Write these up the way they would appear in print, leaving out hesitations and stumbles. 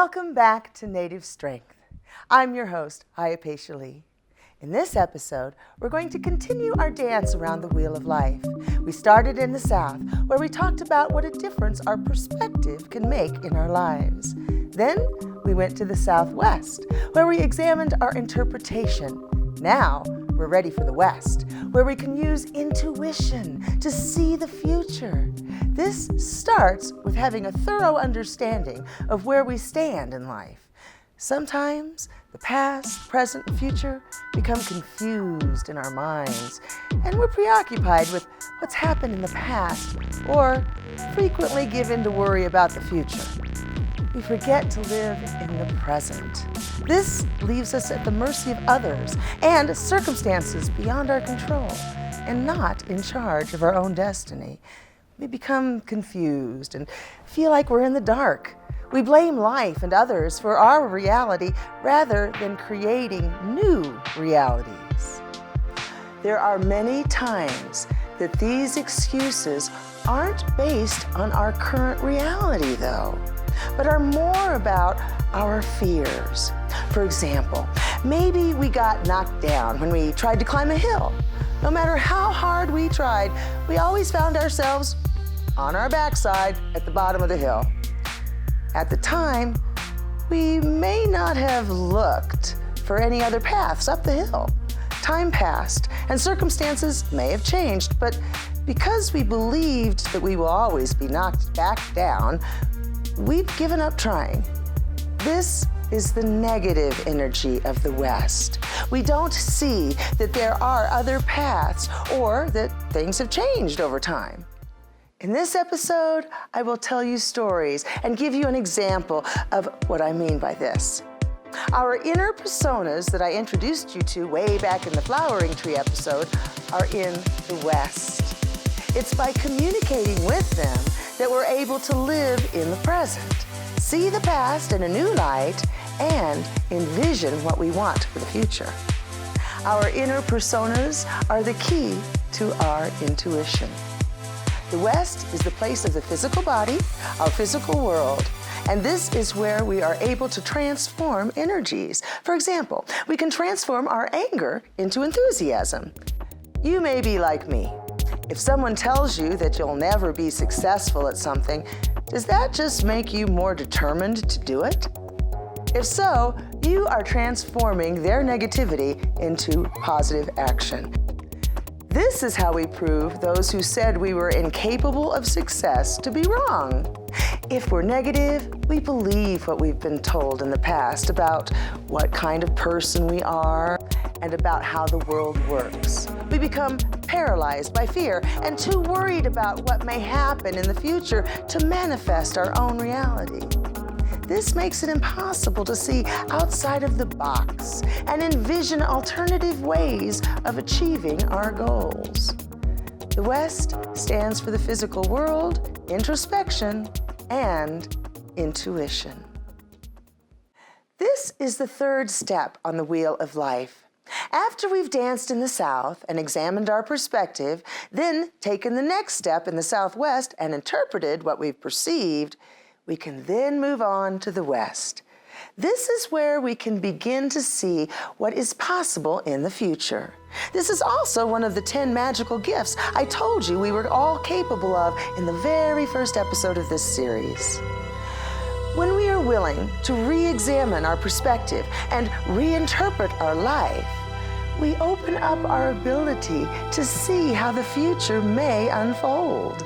Welcome back to Native Strength. I'm your host, Hyapatia. In this episode, we're going to continue our dance around the wheel of life. We started in the South, where we talked about what a difference our perspective can make in our lives. Then we went to the Southwest, where we examined our interpretation. Now we're ready for the West, where we can use intuition to see the future. This starts with having a thorough understanding of where we stand in life. Sometimes the past, present, and future become confused in our minds, and we're preoccupied with what's happened in the past, or frequently give in to worry about the future. We forget to live in the present. This leaves us at the mercy of others and circumstances beyond our control, and not in charge of our own destiny. We become confused and feel like we're in the dark. We blame life and others for our reality rather than creating new realities. There are many times that these excuses aren't based on our current reality, though, but are more about our fears. For example, maybe we got knocked down when we tried to climb a hill. No matter how hard we tried, we always found ourselves on our backside at the bottom of the hill. At the time, we may not have looked for any other paths up the hill. Time passed, and circumstances may have changed, but because we believed that we will always be knocked back down, we've given up trying. This is the negative energy of the West. We don't see that there are other paths or that things have changed over time. In this episode, I will tell you stories and give you an example of what I mean by this. Our inner personas that I introduced you to way back in the Flowering Tree episode are in the West. It's by communicating with them that we're able to live in the present, see the past in a new light, and envision what we want for the future. Our inner personas are the key to our intuition. The West is the place of the physical body, our physical world, and this is where we are able to transform energies. For example, we can transform our anger into enthusiasm. You may be like me. If someone tells you that you'll never be successful at something, does that just make you more determined to do it? If so, you are transforming their negativity into positive action. This is how we prove those who said we were incapable of success to be wrong. If we're negative, we believe what we've been told in the past about what kind of person we are and about how the world works. We become paralyzed by fear and too worried about what may happen in the future to manifest our own reality. This makes it impossible to see outside of the box and envision alternative ways of achieving our goals. The West stands for the physical world, introspection, and intuition. This is the third step on the wheel of life. After we've danced in the South and examined our perspective, then taken the next step in the Southwest and interpreted what we've perceived, we can then move on to the West. This is where we can begin to see what is possible in the future. This is also one of the 10 magical gifts I told you we were all capable of in the very first episode of this series. When we are willing to re-examine our perspective and reinterpret our life, we open up our ability to see how the future may unfold.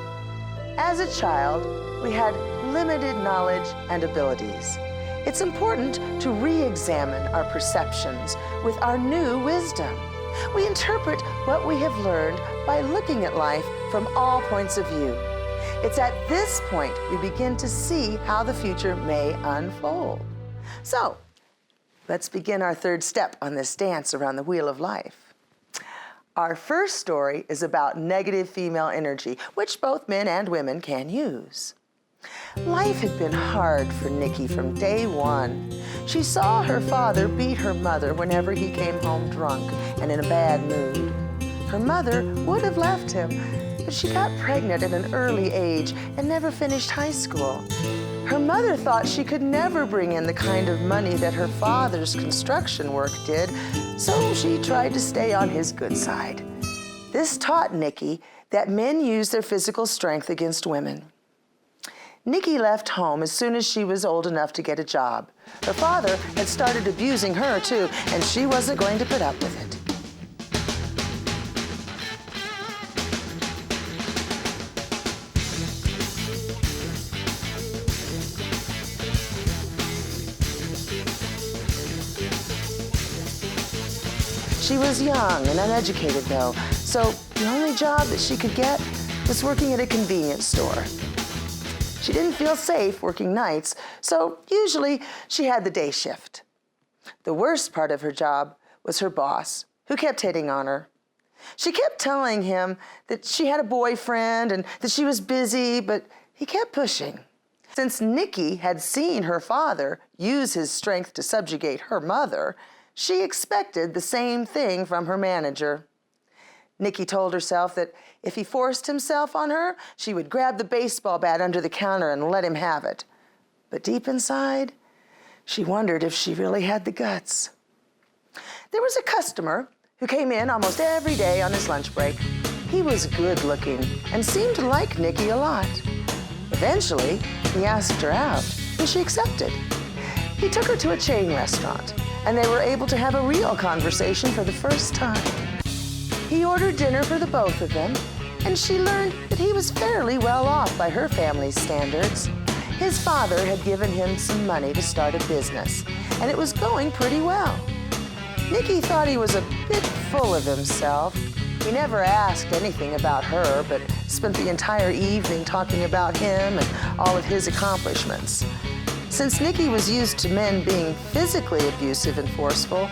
As a child, we had limited knowledge and abilities. It's important to re-examine our perceptions with our new wisdom. We interpret what we have learned by looking at life from all points of view. It's at this point we begin to see how the future may unfold. So, let's begin our third step on this dance around the wheel of life. Our first story is about negative female energy, which both men and women can use. Life had been hard for Nikki from day one. She saw her father beat her mother whenever he came home drunk and in a bad mood. Her mother would have left him, but she got pregnant at an early age and never finished high school. Her mother thought she could never bring in the kind of money that her father's construction work did, so she tried to stay on his good side. This taught Nikki that men use their physical strength against women. Nikki left home as soon as she was old enough to get a job. Her father had started abusing her too, and she wasn't going to put up with it. She was young and uneducated though, so the only job that she could get was working at a convenience store. She didn't feel safe working nights, so usually she had the day shift. The worst part of her job was her boss, who kept hitting on her. She kept telling him that she had a boyfriend and that she was busy, but he kept pushing. Since Nikki had seen her father use his strength to subjugate her mother, she expected the same thing from her manager. Nikki told herself that if he forced himself on her, she would grab the baseball bat under the counter and let him have it. But deep inside, she wondered if she really had the guts. There was a customer who came in almost every day on his lunch break. He was good-looking and seemed to like Nikki a lot. Eventually, he asked her out, and she accepted. He took her to a chain restaurant, and they were able to have a real conversation for the first time. He ordered dinner for the both of them, and she learned that he was fairly well off by her family's standards. His father had given him some money to start a business, and it was going pretty well. Nikki thought he was a bit full of himself. He never asked anything about her, but spent the entire evening talking about him and all of his accomplishments. Since Nikki was used to men being physically abusive and forceful,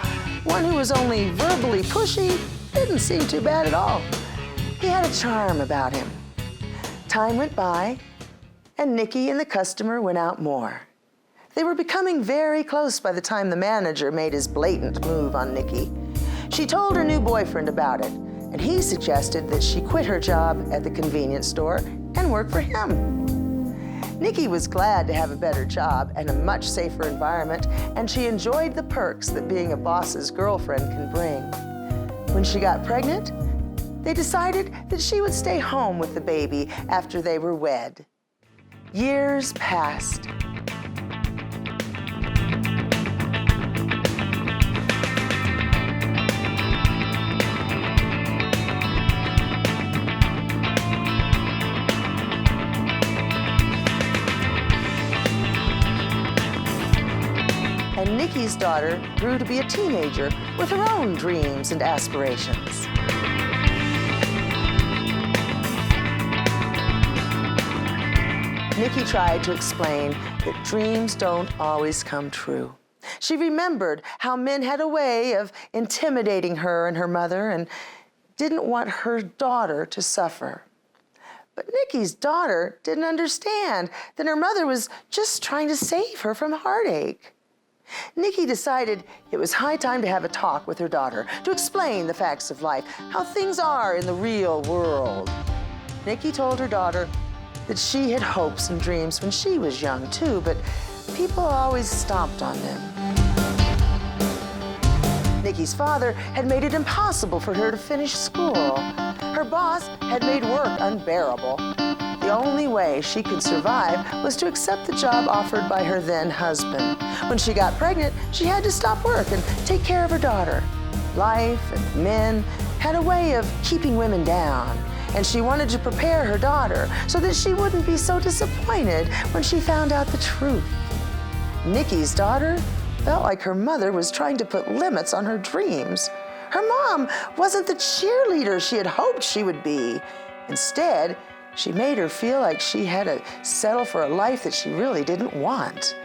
one who was only verbally pushy didn't seem too bad at all. He had a charm about him. Time went by, and Nikki and the customer went out more. They were becoming very close by the time the manager made his blatant move on Nikki. She told her new boyfriend about it, and he suggested that she quit her job at the convenience store and work for him. Nikki was glad to have a better job and a much safer environment, and she enjoyed the perks that being a boss's girlfriend can bring. When she got pregnant, they decided that she would stay home with the baby after they were wed. Years passed. And Nikki's daughter grew to be a teenager with her own dreams and aspirations. Nikki tried to explain that dreams don't always come true. She remembered how men had a way of intimidating her and her mother and didn't want her daughter to suffer. But Nikki's daughter didn't understand that her mother was just trying to save her from heartache. Nikki decided it was high time to have a talk with her daughter to explain the facts of life, how things are in the real world. Nikki told her daughter that she had hopes and dreams when she was young too, but people always stomped on them. Nikki's father had made it impossible for her to finish school. Her boss had made work unbearable. The only way she could survive was to accept the job offered by her then husband. When she got pregnant, she had to stop work and take care of her daughter. Life and men had a way of keeping women down, and she wanted to prepare her daughter so that she wouldn't be so disappointed when she found out the truth. Nikki's daughter felt like her mother was trying to put limits on her dreams. Her mom wasn't the cheerleader she had hoped she would be. Instead, she made her feel like she had to settle for a life that she really didn't want.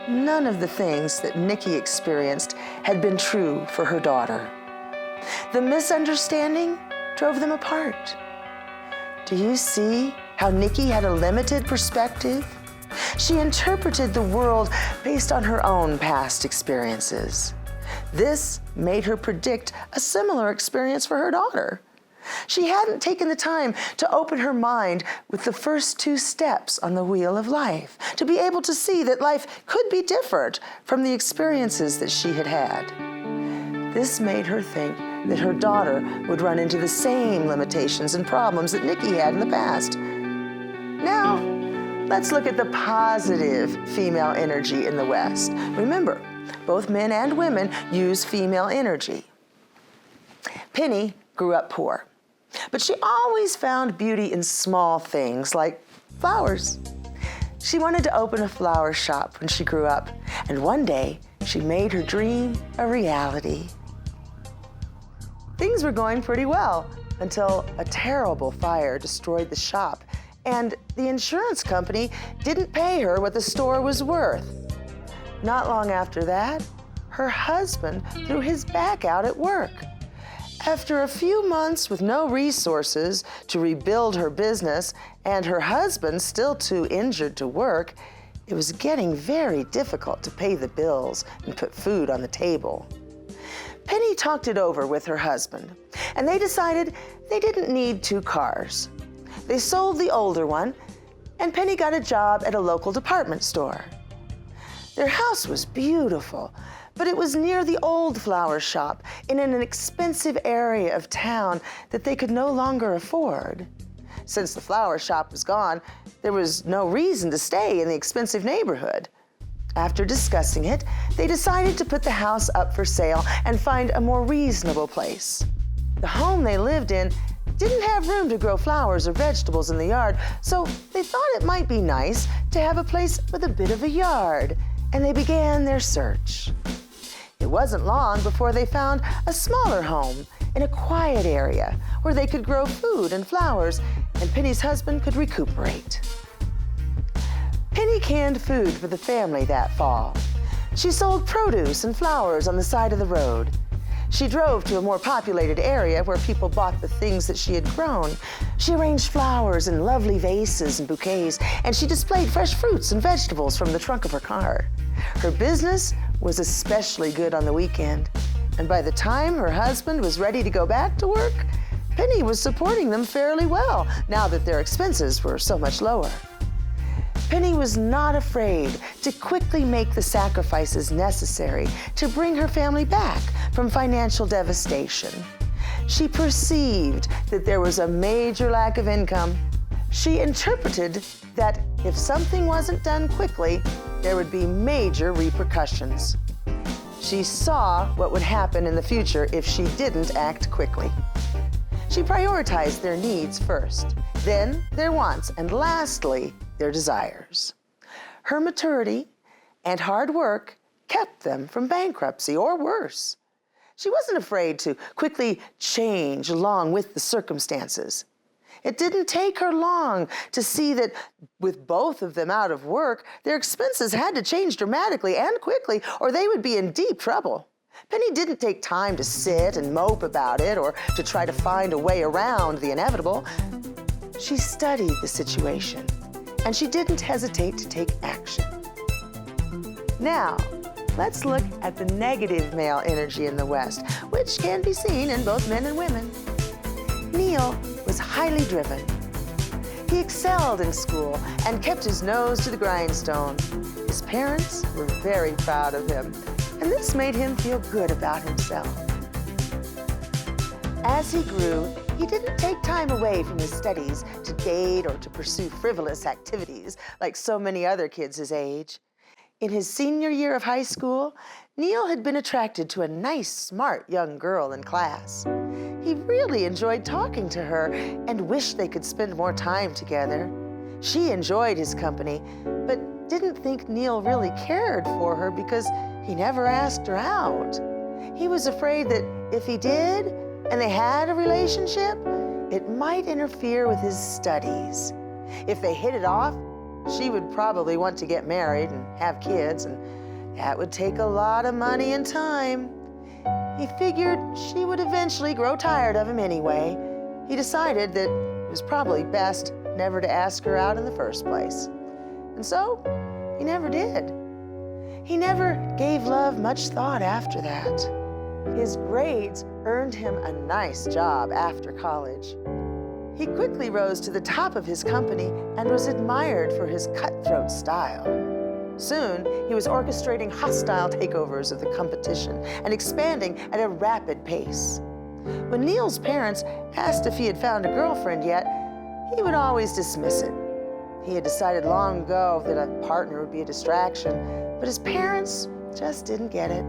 None of the things that Nikki experienced had been true for her daughter. The misunderstanding drove them apart. Do you see how Nikki had a limited perspective? She interpreted the world based on her own past experiences. This made her predict a similar experience for her daughter. She hadn't taken the time to open her mind with the first 2 steps on the wheel of life, to be able to see that life could be different from the experiences that she had had. This made her think that her daughter would run into the same limitations and problems that Nikki had in the past. Now, let's look at the positive female energy in the West. Remember, both men and women use female energy. Penny grew up poor, but she always found beauty in small things like flowers. She wanted to open a flower shop when she grew up, and one day she made her dream a reality. Things were going pretty well until a terrible fire destroyed the shop, and the insurance company didn't pay her what the store was worth. Not long after that, her husband threw his back out at work. After a few months with no resources to rebuild her business and her husband still too injured to work, it was getting very difficult to pay the bills and put food on the table. Penny talked it over with her husband, and they decided they didn't need 2 cars. They sold the older one, and Penny got a job at a local department store. Their house was beautiful, but it was near the old flower shop in an expensive area of town that they could no longer afford. Since the flower shop was gone, there was no reason to stay in the expensive neighborhood. After discussing it, they decided to put the house up for sale and find a more reasonable place. The home they lived in didn't have room to grow flowers or vegetables in the yard, so they thought it might be nice to have a place with a bit of a yard, and they began their search. It wasn't long before they found a smaller home in a quiet area where they could grow food and flowers, and Penny's husband could recuperate. Penny canned food for the family that fall. She sold produce and flowers on the side of the road. She drove to a more populated area where people bought the things that she had grown. She arranged flowers in lovely vases and bouquets, and she displayed fresh fruits and vegetables from the trunk of her car. Her business was especially good on the weekend, and by the time her husband was ready to go back to work, Penny was supporting them fairly well now that their expenses were so much lower. Penny was not afraid to quickly make the sacrifices necessary to bring her family back from financial devastation. She perceived that there was a major lack of income. She interpreted that if something wasn't done quickly, there would be major repercussions. She saw what would happen in the future if she didn't act quickly. She prioritized their needs first, then their wants, and lastly, their desires. Her maturity and hard work kept them from bankruptcy or worse. She wasn't afraid to quickly change along with the circumstances. It didn't take her long to see that with both of them out of work, their expenses had to change dramatically and quickly, or they would be in deep trouble. Penny didn't take time to sit and mope about it or to try to find a way around the inevitable. She studied the situation, and she didn't hesitate to take action. Now, let's look at the negative male energy in the West, which can be seen in both men and women. Neil was highly driven. He excelled in school and kept his nose to the grindstone. His parents were very proud of him, and this made him feel good about himself. As he grew, he didn't take time away from his studies to date or to pursue frivolous activities like so many other kids his age. In his senior year of high school, Neil had been attracted to a nice, smart young girl in class. He really enjoyed talking to her and wished they could spend more time together. She enjoyed his company, but didn't think Neil really cared for her because he never asked her out. He was afraid that if he did, and they had a relationship, it might interfere with his studies. If they hit it off, she would probably want to get married and have kids, and that would take a lot of money and time. He figured she would eventually grow tired of him anyway. He decided that it was probably best never to ask her out in the first place. And so, he never did. He never gave love much thought after that. His grades earned him a nice job after college. He quickly rose to the top of his company and was admired for his cutthroat style. Soon, he was orchestrating hostile takeovers of the competition and expanding at a rapid pace. When Neil's parents asked if he had found a girlfriend yet, he would always dismiss it. He had decided long ago that a partner would be a distraction, but his parents just didn't get it.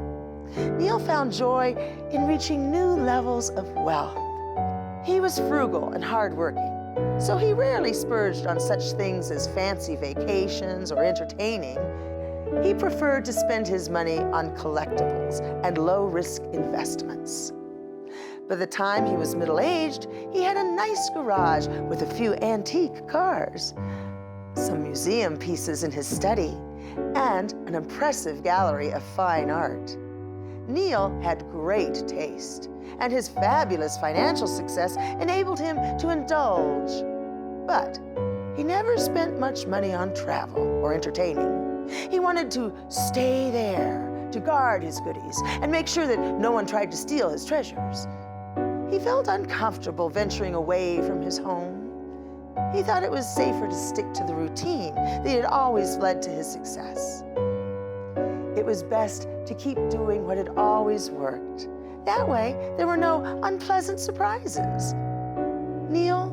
Neil found joy in reaching new levels of wealth. He was frugal and hardworking, so he rarely splurged on such things as fancy vacations or entertaining. He preferred to spend his money on collectibles and low-risk investments. By the time he was middle-aged, he had a nice garage with a few antique cars, some museum pieces in his study, and an impressive gallery of fine art. Neil had great taste, and his fabulous financial success enabled him to indulge. But he never spent much money on travel or entertaining. He wanted to stay there, to guard his goodies, and make sure that no one tried to steal his treasures. He felt uncomfortable venturing away from his home. He thought it was safer to stick to the routine that had always led to his success. It was best to keep doing what had always worked. That way, there were no unpleasant surprises. Neil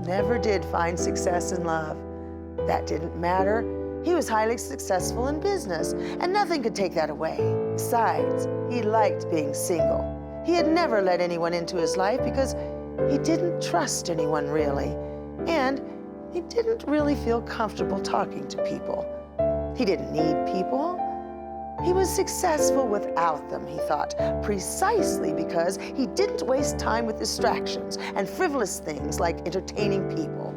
never did find success in love. That didn't matter. He was highly successful in business, and nothing could take that away. Besides, he liked being single. He had never let anyone into his life because he didn't trust anyone really, and he didn't really feel comfortable talking to people. He didn't need people. He was successful without them, he thought, precisely because he didn't waste time with distractions and frivolous things like entertaining people.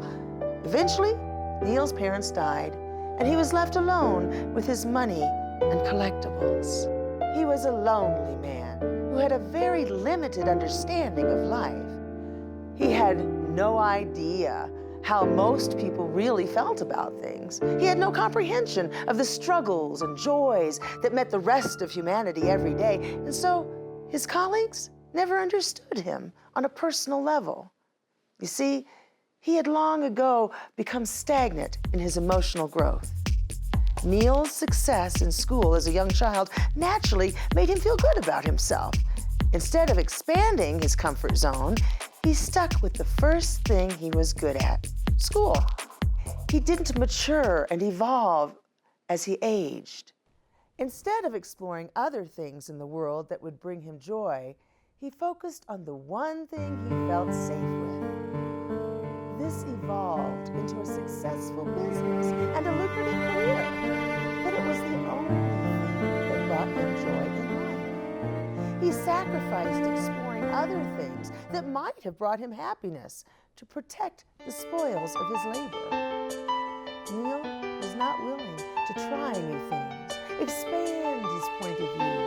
Eventually, Neil's parents died, and he was left alone with his money and collectibles. He was a lonely man who had a very limited understanding of life. He had no idea how most people really felt about things. He had no comprehension of the struggles and joys that met the rest of humanity every day, and so his colleagues never understood him on a personal level. You see, he had long ago become stagnant in his emotional growth. Neil's success in school as a young child naturally made him feel good about himself. Instead of expanding his comfort zone, he stuck with the first thing he was good at, school. He didn't mature and evolve as he aged. Instead of exploring other things in the world that would bring him joy, he focused on the one thing he felt safe with. This evolved into a successful business and a lucrative career, but it was the only thing that brought him joy in life. He sacrificed exploring other things that might have brought him happiness to protect the spoils of his labor. Neil was not willing to try new things, expand his point of view,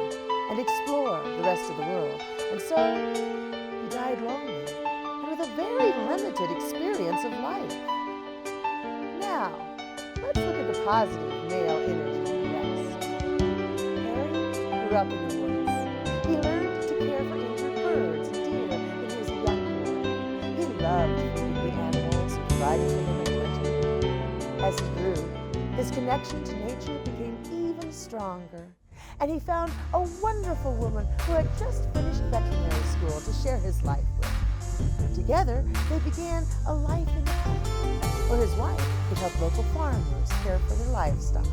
and explore the rest of the world. And so he died lonely and with a very limited experience of life. Now, let's look at the positive male energy in the rest. Harry grew up in the woods. He learned to care for injured birds and deer when he was a young boy. He loved feeding the animals and providing for them in the winter. As he grew, his connection to nature became even stronger, and he found a wonderful woman who had just finished veterinary school to share his life with. Together, they began a life in the country, where his wife could help local farmers care for their livestock.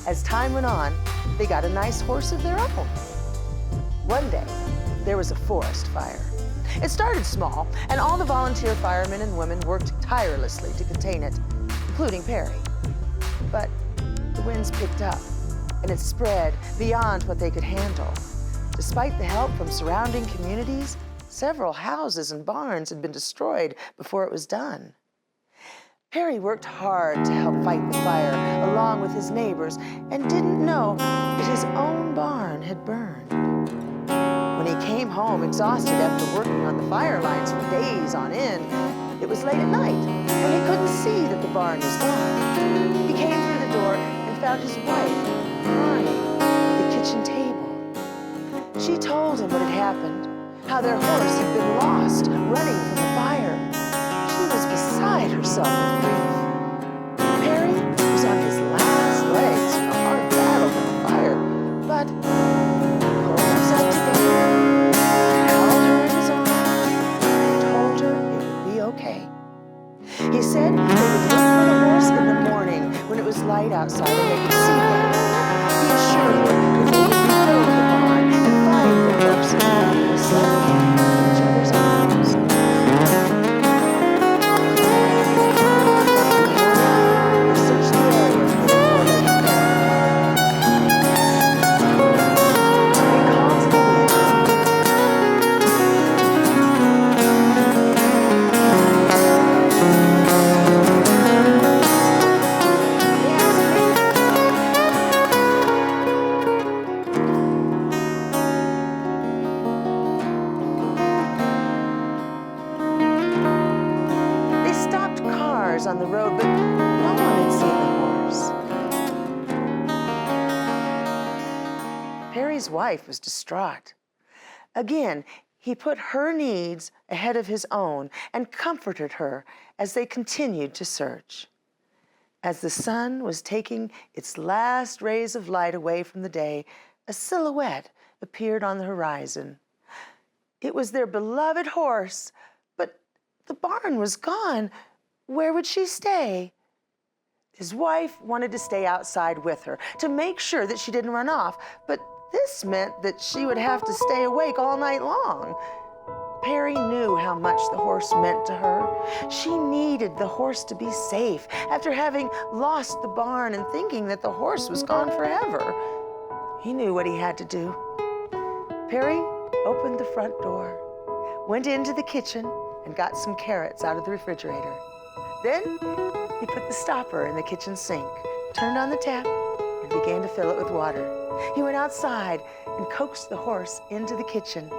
As time went on, they got a nice horse of their own. One day, there was a forest fire. It started small, and all the volunteer firemen and women worked tirelessly to contain it, including Perry. But the winds picked up, and it spread beyond what they could handle. Despite the help from surrounding communities, several houses and barns had been destroyed before it was done. Perry worked hard to help fight the fire along with his neighbors and didn't know that his own barn had burned. When he came home exhausted after working on the fire lines for days on end, it was late at night and he couldn't see that the barn was gone. He came through the door and found his wife crying at the kitchen table. She told him what had happened, how their horse had been lost running from the fire. She was beside herself with grief. Perry was on his last legs in a hard battle with the fire, but he pulled himself together, held her in his arms, and told her it would be okay. He said they would look for the horse in the morning when it was light outside and they could see him. He assured her that they would rebuild the barn and find the horse, and they slept in each other's arms. They searched the area for the four-legged pet. They called to the wind. They stopped cars on the road, but no one had seen the horse. Perry's wife was distraught. Again, he put her needs ahead of his own and comforted her as they continued to search. As the sun was taking its last rays of light away from the day, a silhouette appeared on the horizon. It was their beloved horse, but the barn was gone. Where would she stay? His wife wanted to stay outside with her to make sure that she didn't run off, but this meant that she would have to stay awake all night long. Perry knew how much the horse meant to her. She needed the horse to be safe after having lost the barn and thinking that the horse was gone forever. He knew what he had to do. Perry opened the front door, went into the kitchen, and got some carrots out of the refrigerator. Then he put the stopper in the kitchen sink, turned on the tap, and began to fill it with water. He went outside and coaxed the horse into the kitchen,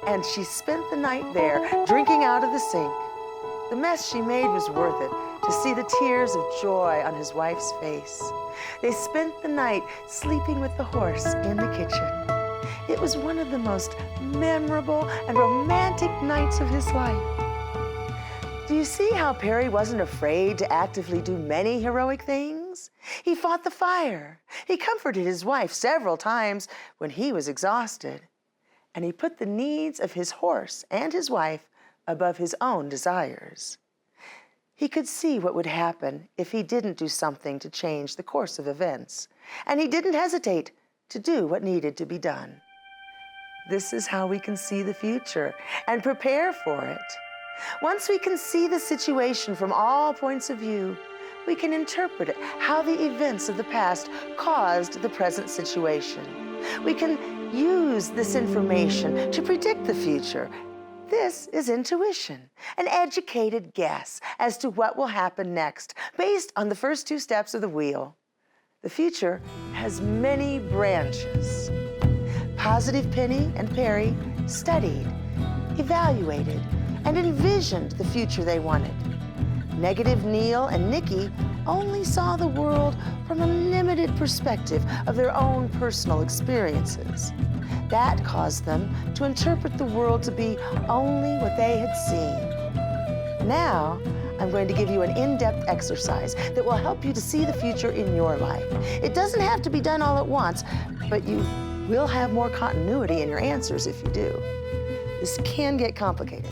and she spent the night there, drinking out of the sink. The mess she made was worth it, to see the tears of joy on his wife's face. They spent the night sleeping with the horse in the kitchen. It was one of the most memorable and romantic nights of his life. Do you see how Perry wasn't afraid to actively do many heroic things? He fought the fire. He comforted his wife several times when he was exhausted. And he put the needs of his horse and his wife above his own desires. He could see what would happen if he didn't do something to change the course of events, and he didn't hesitate to do what needed to be done. This is how we can see the future and prepare for it. Once we can see the situation from all points of view, we can interpret it, how the events of the past caused the present situation. We can use this information to predict the future. This is intuition, an educated guess as to what will happen next, based on the first two steps of the wheel. The future has many branches. Positive Penny and Perry studied, evaluated, and envisioned the future they wanted. Negative Neil and Nikki only saw the world from a limited perspective of their own personal experiences. That caused them to interpret the world to be only what they had seen. Now, I'm going to give you an in-depth exercise that will help you to see the future in your life. It doesn't have to be done all at once, but you will have more continuity in your answers if you do. This can get complicated,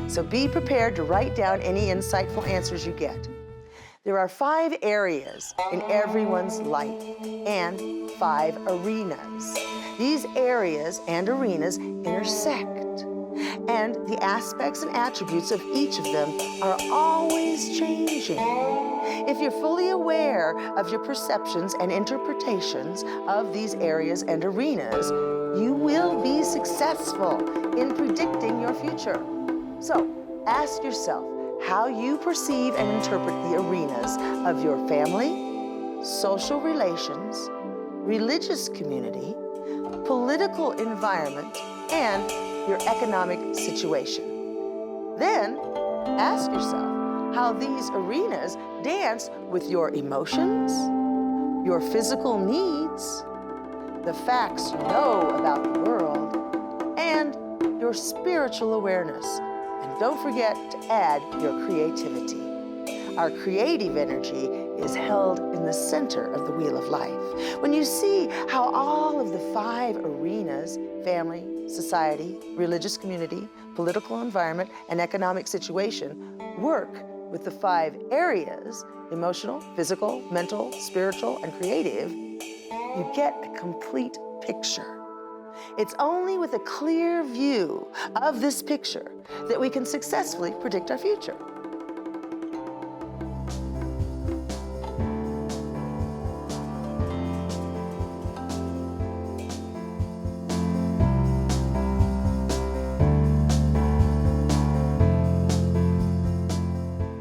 so be prepared to write down any insightful answers you get. There are 5 areas in everyone's life and 5 arenas. These areas and arenas intersect, and the aspects and attributes of each of them are always changing. If you're fully aware of your perceptions and interpretations of these areas and arenas, you will be successful in predicting your future. So, ask yourself how you perceive and interpret the arenas of your family, social relations, religious community, political environment, and your economic situation. Then, ask yourself how these arenas dance with your emotions, your physical needs, the facts you know about the world, and your spiritual awareness. And don't forget to add your creativity. Our creative energy is held in the center of the wheel of life. When you see how all of the 5 arenas, family, society, religious community, political environment, and economic situation, work with the 5 areas, emotional, physical, mental, spiritual, and creative, you get a complete picture. It's only with a clear view of this picture that we can successfully predict our future.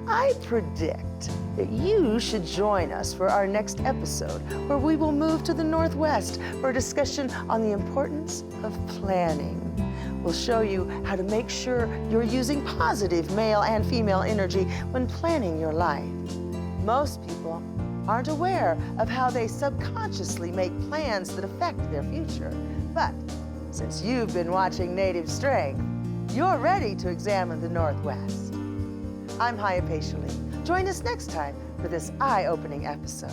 I predict that you should join us for our next episode, where we will move to the Northwest for a discussion on the importance of planning. We'll show you how to make sure you're using positive male and female energy when planning your life. Most people aren't aware of how they subconsciously make plans that affect their future. But since you've been watching Native Strength, you're ready to examine the Northwest. I'm Hyapatia. Join us next time for this eye-opening episode.